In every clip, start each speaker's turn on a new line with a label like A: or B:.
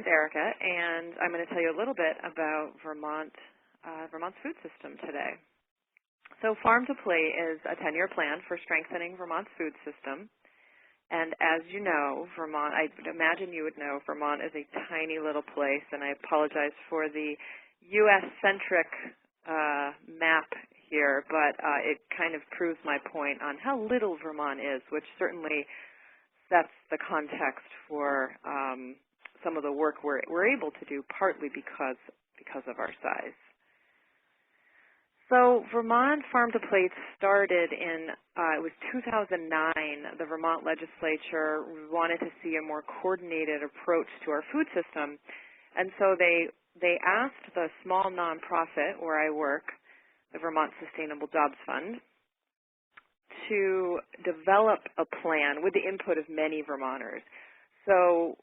A: Erica, and I'm going to tell you a little bit about Vermont's food system today. So Farm to Plate is a 10-year plan for strengthening Vermont's food system. And as you know, Vermont, I would imagine you would know, Vermont is a tiny little place, and I apologize for the U.S.-centric map here, but it kind of proves my point on how little Vermont is, which certainly sets the context for some of the work we're able to do, partly because of our size. So Vermont Farm to Plate started in, it was 2009. The Vermont legislature wanted to see a more coordinated approach to our food system, and so they asked the small nonprofit where I work, the Vermont Sustainable Jobs Fund, to develop a plan with the input of many Vermonters. So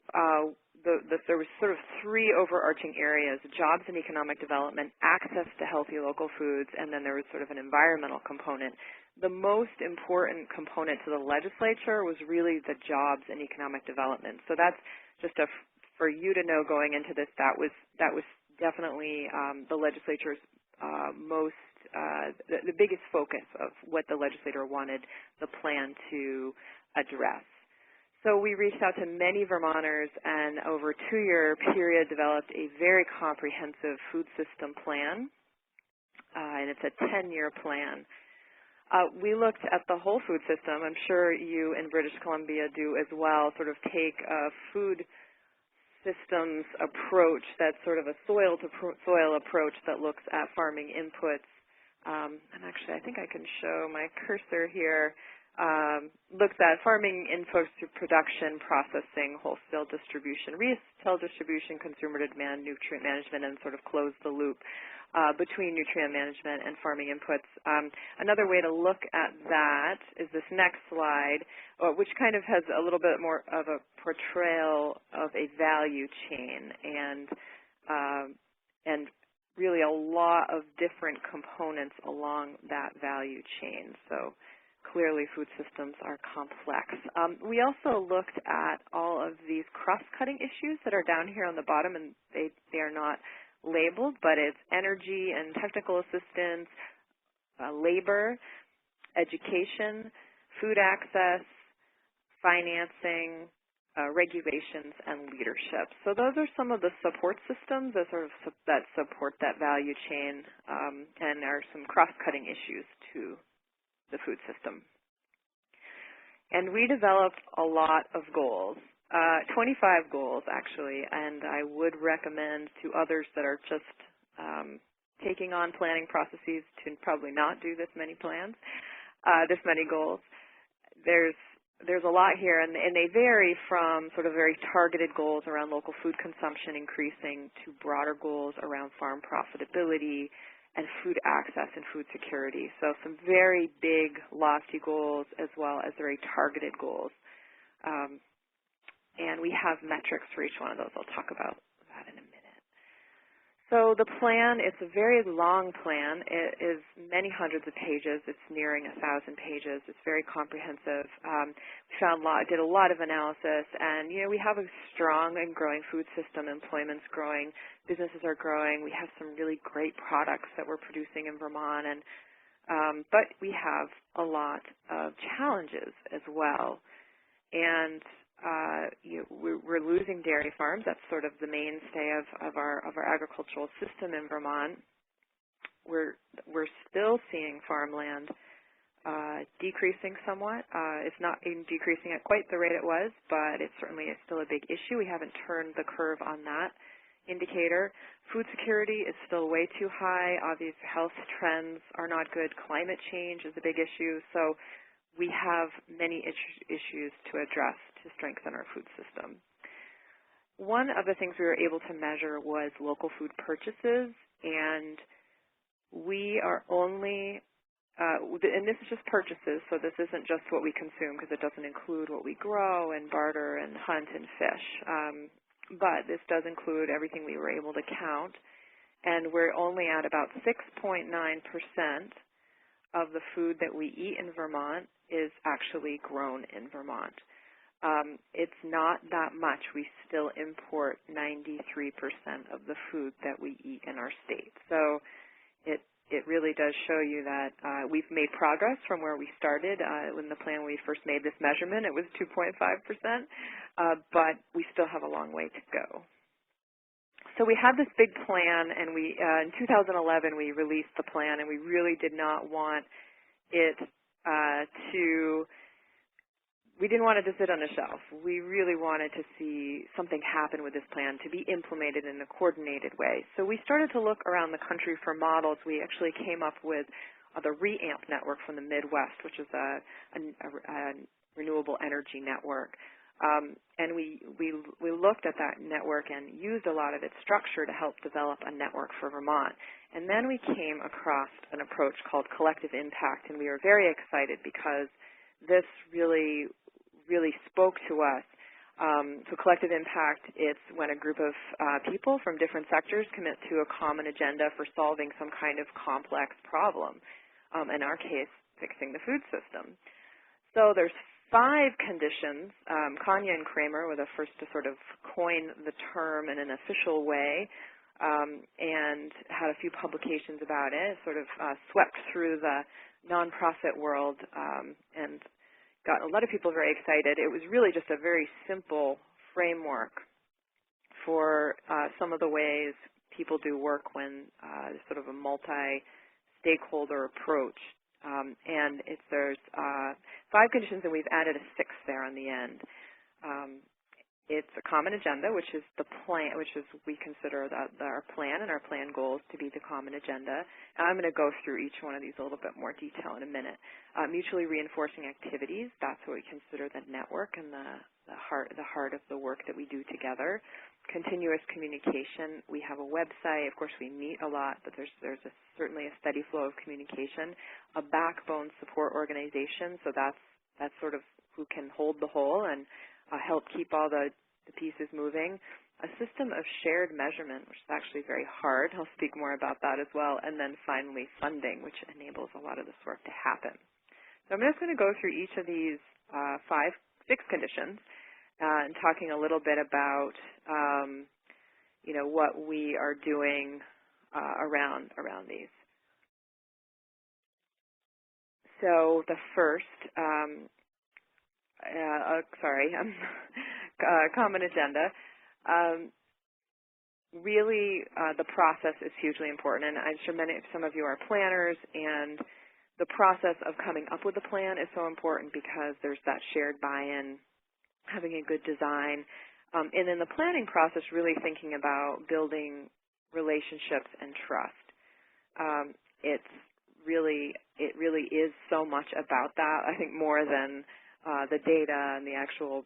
A: there was sort of three overarching areas: jobs and economic development, access to healthy local foods, and then there was sort of an environmental component. The most important component to the legislature was really the jobs and economic development. So that's just for you to know going into this, that was definitely the legislature's the biggest focus of what the legislator wanted the plan to address. So we reached out to many Vermonters and over a 2-year period developed a very comprehensive food system plan, and it's a 10-year plan. We looked at the whole food system. I'm sure you in British Columbia do as well, sort of take a food systems approach that's sort of a soil-to-soil approach that looks at farming inputs. And actually, I think I can show my cursor here. Looks at farming inputs through production, processing, wholesale distribution, retail distribution, consumer demand, nutrient management, and sort of close the loop between nutrient management and farming inputs. Another way to look at that is this next slide, which kind of has a little bit more of a portrayal of a value chain and really a lot of different components along that value chain. So clearly food systems are complex. We also looked at all of these cross-cutting issues that are down here on the bottom, and they are not labeled, but it's energy and technical assistance, labor, education, food access, financing, regulations, and leadership. So those are some of the support systems that support that value chain and are some cross-cutting issues to the food system. And we developed a lot of goals, 25 goals actually, and I would recommend to others that are just taking on planning processes to probably not do this many plans, this many goals. There's a lot here, and they vary from sort of very targeted goals around local food consumption increasing to broader goals around farm profitability and food access and food security. So some very big, lofty goals as well as very targeted goals. And we have metrics for each one of those. I'll talk about that in a minute. So the plan, it's a very long plan. It is many hundreds of pages. It's nearing 1,000 pages. It's very comprehensive. Did a lot of analysis, and we have a strong and growing food system. Employment's growing. Businesses are growing. We have some really great products that we're producing in Vermont, but we have a lot of challenges as well. And we're losing dairy farms. That's sort of the mainstay of our agricultural system in Vermont. We're still seeing farmland decreasing somewhat. It's not even decreasing at quite the rate it was, but it certainly is still a big issue. We haven't turned the curve on that indicator. Food security is still way too high. Obvious health trends are not good. Climate change is a big issue. So we have many issues to address to strengthen our food system. One of the things we were able to measure was local food purchases, and we are only, and this is just purchases, so this isn't just what we consume because it doesn't include what we grow and barter and hunt and fish, but this does include everything we were able to count, and we're only at about 6.9% of the food that we eat in Vermont is actually grown in Vermont. It's not that much. We still import 93% of the food that we eat in our state. So it really does show you that we've made progress from where we started. When the plan, when we first made this measurement, it was 2.5%, but we still have a long way to go. So we had this big plan, and in 2011 we released the plan, and we really did not want it we didn't want it to sit on a shelf. We really wanted to see something happen with this plan, to be implemented in a coordinated way. So we started to look around the country for models. We actually came up with the REAMP network from the Midwest, which is a renewable energy network. And we looked at that network and used a lot of its structure to help develop a network for Vermont. And then we came across an approach called collective impact, and we were very excited because this really spoke to us. So collective impact, it's when a group of people from different sectors commit to a common agenda for solving some kind of complex problem. In our case, fixing the food system. So there's 5 conditions. Kanya and Kramer were the first to sort of coin the term in an official way, and had a few publications about it, sort of swept through the nonprofit world, and got a lot of people very excited. It was really just a very simple framework for some of the ways people do work when there's sort of a multi-stakeholder approach. And there's 5 conditions, and we've added a 6th there on the end. It's a common agenda, which is the plan, we consider our plan and our plan goals to be the common agenda. And I'm going to go through each one of these a little bit more detail in a minute. Mutually reinforcing activities, that's what we consider the network and the heart of the work that we do together. Continuous communication, we have a website. Of course, we meet a lot, but there's certainly a steady flow of communication. A backbone support organization, so that's sort of who can hold the whole and help keep all the pieces moving. A system of shared measurement, which is actually very hard. I'll speak more about that as well. And then finally, funding, which enables a lot of this work to happen. So I'm just going to go through each of these 6 conditions and talking a little bit about, what we are doing around these. So the first, common agenda. Really, the process is hugely important, and I'm sure some of you are planners, and the process of coming up with a plan is so important because there's that shared buy-in, having a good design, and in the planning process, really thinking about building relationships and trust. It really is so much about that. I think more than the data and the actual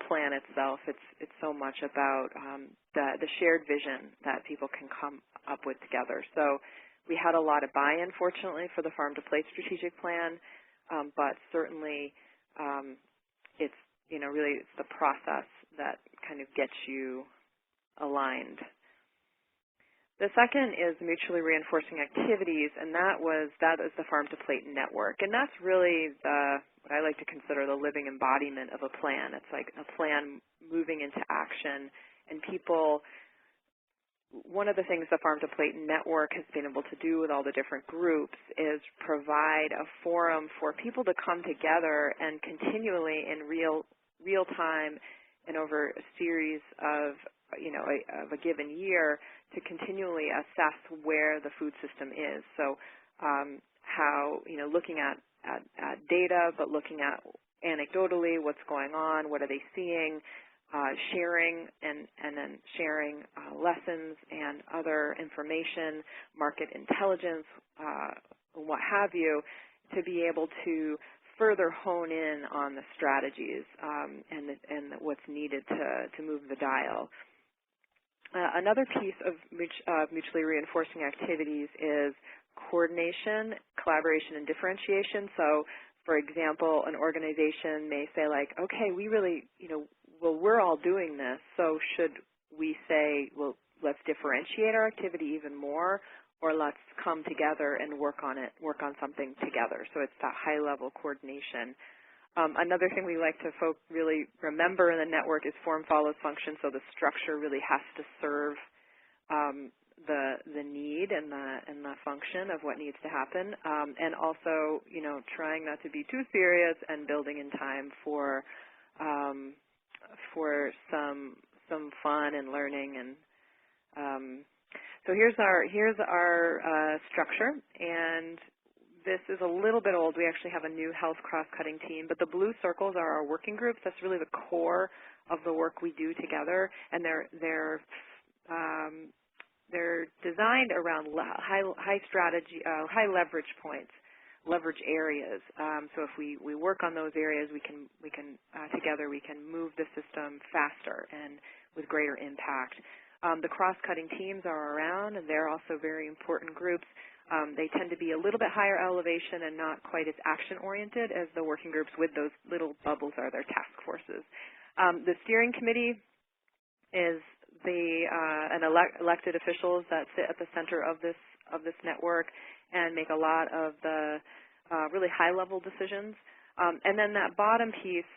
A: plan itself. It's so much about the shared vision that people can come up with together. So we had a lot of buy-in, fortunately, for the Farm to Plate strategic plan, but certainly it's really it's the process that kind of gets you aligned. The second is mutually reinforcing activities, and that is the Farm to Plate network, and that's really what I like to consider the living embodiment of a plan. It's like a plan moving into action, and people. One of the things the Farm to Plate network has been able to do with all the different groups is provide a forum for people to come together and continually in real time and over a series of a given year to continually assess where the food system is. So how, looking at data, but looking at anecdotally what's going on, what are they seeing, sharing and then sharing lessons and other information, market intelligence, what have you, to be able to further hone in on the strategies and what's needed to move the dial. Another piece of mutually reinforcing activities is coordination, collaboration, and differentiation. So, for example, an organization may say, like, okay, we really, well, we're all doing this, so should we say, well, let's differentiate our activity even more, or let's come together and work on something together. So it's that high-level coordination. Another thing we like to really remember in the network is form follows function, so the structure really has to serve the need and the function of what needs to happen, and also, trying not to be too serious and building in time for some fun and learning. And so here's our structure, and this is a little bit old. We actually have a new health cross-cutting team, but the blue circles are our working groups. That's really the core of the work we do together, and they're designed around high strategy, high leverage points, leverage areas. So if we work on those areas, we can together we can move the system faster and with greater impact. The cross-cutting teams are around, and they're also very important groups. They tend to be a little bit higher elevation and not quite as action-oriented as the working groups with those little bubbles are their task forces. The steering committee is elected officials that sit at the center of this network and make a lot of the really high-level decisions. And then that bottom piece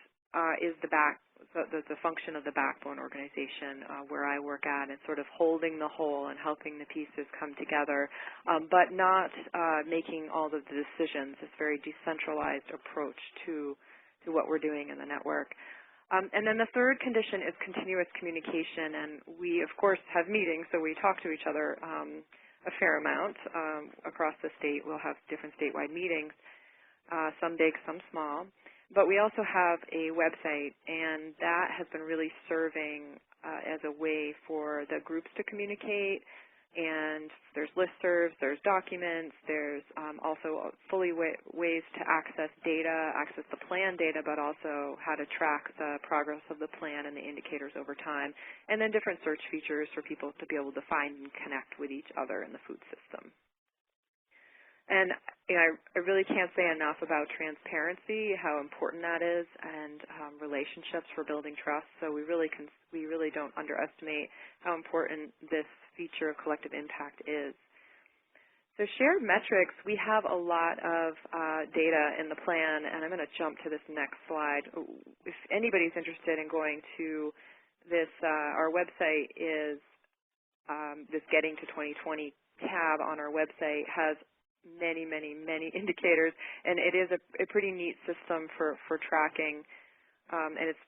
A: is the function of the backbone organization where I work at, and sort of holding the whole and helping the pieces come together, but not making all of the decisions. It's a very decentralized approach to what we're doing in the network. And then the third condition is continuous communication, and we, of course, have meetings, so we talk to each other a fair amount across the state. We'll have different statewide meetings, some big, some small. But we also have a website, and that has been really serving as a way for the groups to communicate. And there's listservs, there's documents, there's also ways to access data, access the plan data, but also how to track the progress of the plan and the indicators over time. And then different search features for people to be able to find and connect with each other in the food system. And I really can't say enough about transparency, how important that is, and relationships for building trust. So we really don't underestimate how important this feature of collective impact is. So shared metrics, we have a lot of data in the plan, and I'm going to jump to this next slide. If anybody's interested in going to this, our website is this Getting to 2020 tab on our website has many indicators, and it is a pretty neat system for tracking, and it's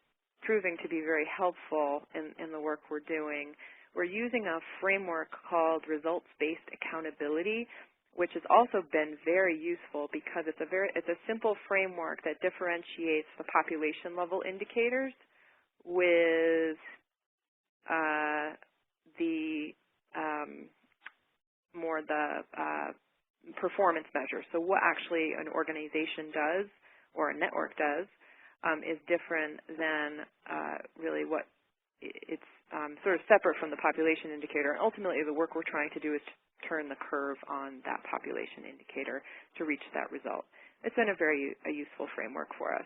A: proving to be very helpful in the work we're doing. We're using a framework called results-based accountability, which has also been very useful because it's a simple framework that differentiates the population level indicators with the performance measures. So what actually an organization does or a network does is different than really what it's sort of separate from the population indicator. And ultimately, the work we're trying to do is to turn the curve on that population indicator to reach that result. It's been a useful framework for us.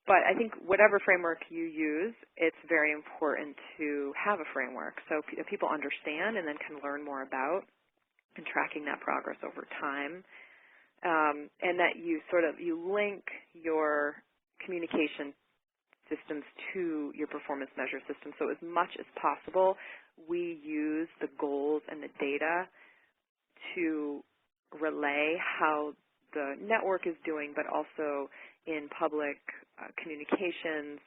A: But I think whatever framework you use, it's very important to have a framework so people understand and then can learn more about and tracking that progress over time, and that you link your communication systems to your performance measure system. So as much as possible, we use the goals and the data to relay how the network is doing, but also in public communications,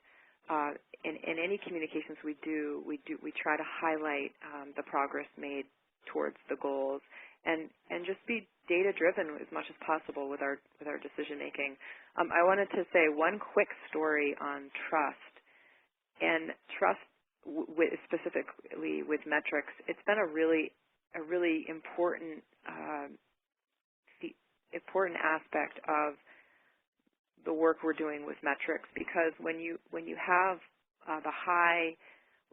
A: in any communications we try to highlight the progress made towards the goals, and just be data-driven as much as possible with our decision making. I wanted to say one quick story on trust, and trust specifically with metrics. It's been a really important aspect of the work we're doing with metrics, because when you have the high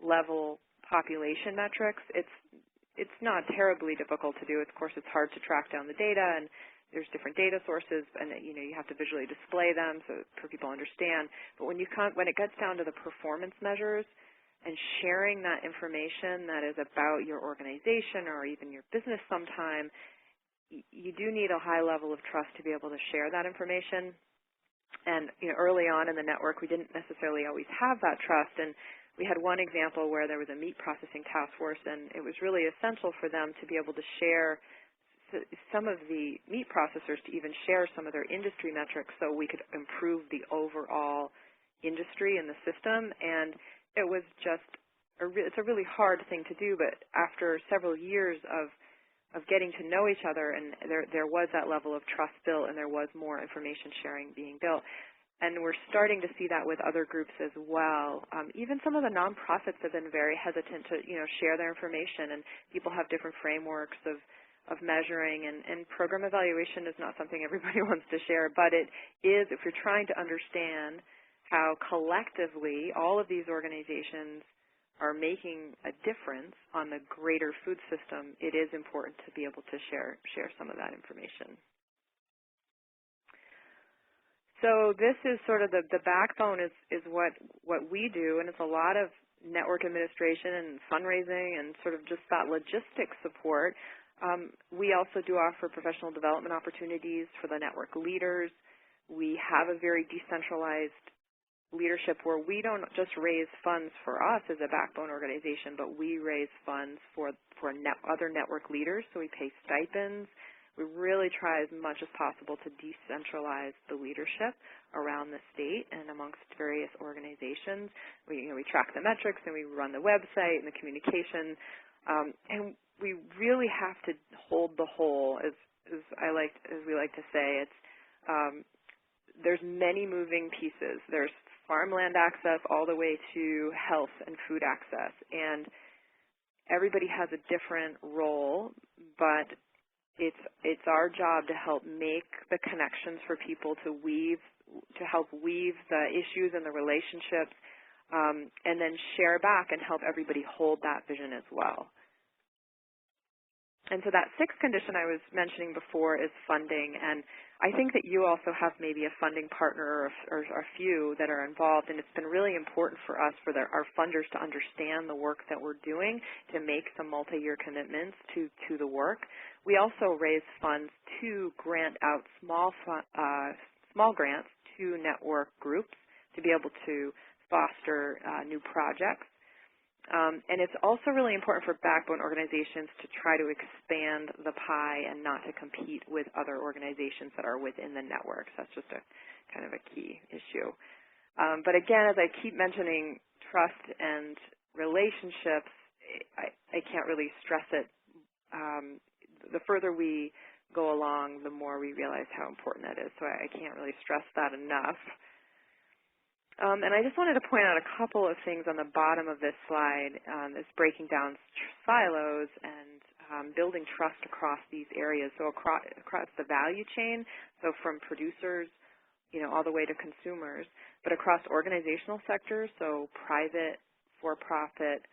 A: level population metrics, it's not terribly difficult to do. Of course, it's hard to track down the data, and there's different data sources, and you have to visually display them so for people to understand. But when it gets down to the performance measures and sharing that information that is about your organization or even your business sometime, you do need a high level of trust to be able to share that information. And early on in the network, we didn't necessarily always have that trust. And we had one example where there was a meat processing task force, and it was really essential for them to be able to share some of the meat processors to even share some of their industry metrics so we could improve the overall industry and the system. And it was just it's a really hard thing to do, but after several years of getting to know each other, and there was that level of trust built, and there was more information sharing being built. And we're starting to see that with other groups as well. Even some of the nonprofits have been very hesitant to share their information, and people have different frameworks of measuring, and program evaluation is not something everybody wants to share, but it is, if you're trying to understand how collectively all of these organizations are making a difference on the greater food system, it is important to be able to share some of that information. So this is sort of the backbone is what we do, and it's a lot of network administration and fundraising and sort of just that logistics support. We also do offer professional development opportunities for the network leaders. We have a very decentralized leadership where we don't just raise funds for us as a backbone organization, but we raise funds for other network leaders, so we pay stipends. We really try as much as possible to decentralize the leadership around the state and amongst various organizations. We track the metrics, and we run the website and the communication, and we really have to hold the whole, as we like to say. It's there's many moving pieces. There's farmland access all the way to health and food access, and everybody has a different role, but it's our job to help make the connections for people to help weave the issues and the relationships, and then share back and help everybody hold that vision as well. And so that sixth condition I was mentioning before is funding, and I think that you also have maybe a funding partner or a few that are involved, and it's been really important for us, for our funders to understand the work that we're doing, to make some multi-year commitments to the work. We also raise funds to grant out small grants to network groups to be able to foster new projects. And it's also really important for backbone organizations to try to expand the pie and not to compete with other organizations that are within the networks. That's just a kind of a key issue. But again, as I keep mentioning trust and relationships, I can't really stress it. The further we go along, the more we realize how important that is. So I can't really stress that enough. And I just wanted to point out a couple of things on the bottom of this slide. Is breaking down silos and building trust across these areas. So across the value chain, so from producers, all the way to consumers, but across organizational sectors, so private for-profit,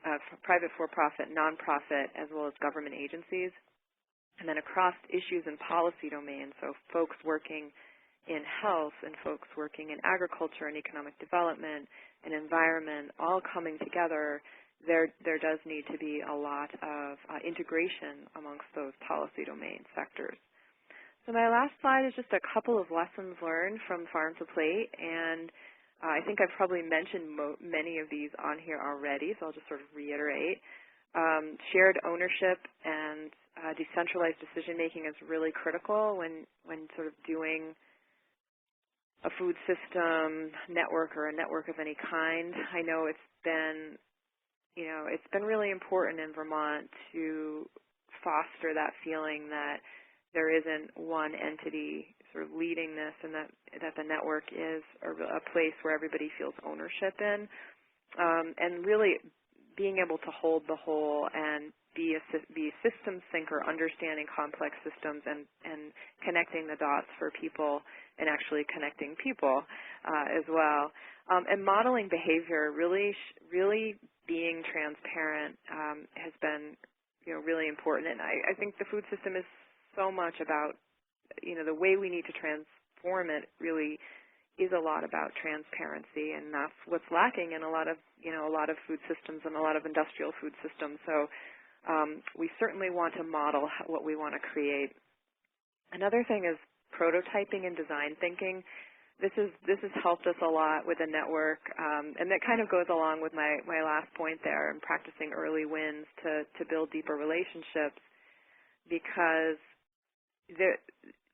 A: nonprofit, as well as government agencies, and then across issues and policy domains, so folks working in health and folks working in agriculture and economic development and environment, all coming together, there does need to be a lot of integration amongst those policy domain sectors. So my last slide is just a couple of lessons learned from Farm to Plate, and I think I've probably mentioned many of these on here already, so I'll just sort of reiterate. Shared ownership and decentralized decision-making is really critical when sort of doing a food system network or a network of any kind. I know it's been really important in Vermont to foster that feeling that there isn't one entity sort of leading this, and that the network is a place where everybody feels ownership in, and really being able to hold the whole and be a systems thinker, understanding complex systems and connecting the dots for people and actually connecting people as well. And modeling behavior, really being transparent has been really important. And I think the food system is so much about, the way we need to transform it really is a lot about transparency, and that's what's lacking in a lot of food systems and a lot of industrial food systems. So we certainly want to model what we want to create. Another thing is prototyping and design thinking. this has helped us a lot with the network, and that kind of goes along with my last point there, and practicing early wins to build deeper relationships, because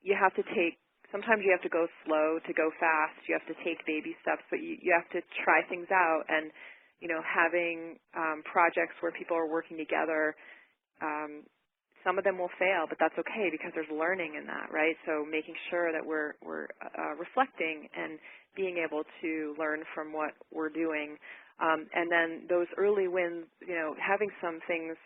A: you have to take, sometimes you have to go slow to go fast. You have to take baby steps, but you have to try things out. And, having projects where people are working together, some of them will fail, but that's okay because there's learning in that, right? So making sure that we're reflecting and being able to learn from what we're doing. And then those early wins, having some things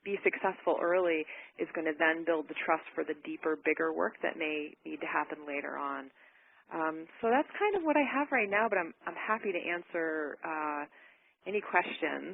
A: be successful early is going to then build the trust for the deeper, bigger work that may need to happen later on. So that's kind of what I have right now, but I'm happy to answer any questions.